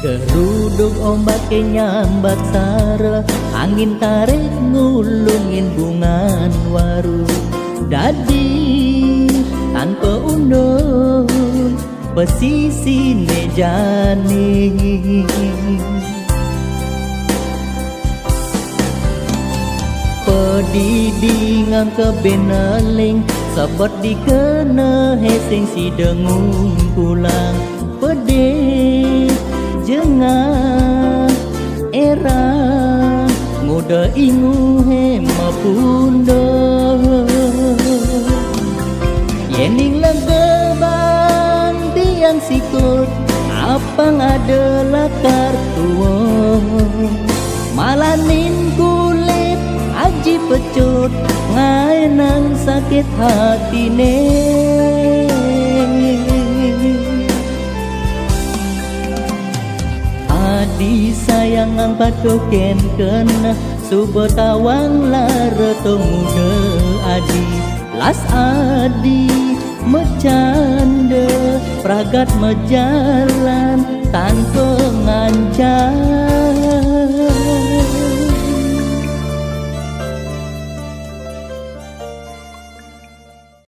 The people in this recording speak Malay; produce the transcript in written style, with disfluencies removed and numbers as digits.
Geruduk ombak nyambat sara, angin tarik ngulungin bungan waru. Dadi tanpa undung pesisi nejani. Pedidingan kebenaling sabat dikena hesing si dengung pulang. Pede jengan era muda ingu hema punda. Yening legebang tiang sikut apang adalah kartua. Malanin kulit aji pecut ngainang sakit hati ne. Adi sayang ang patuken kena subetawang laretong muda adi. Las adi mecanda pragat mejalan tanpa ngancar.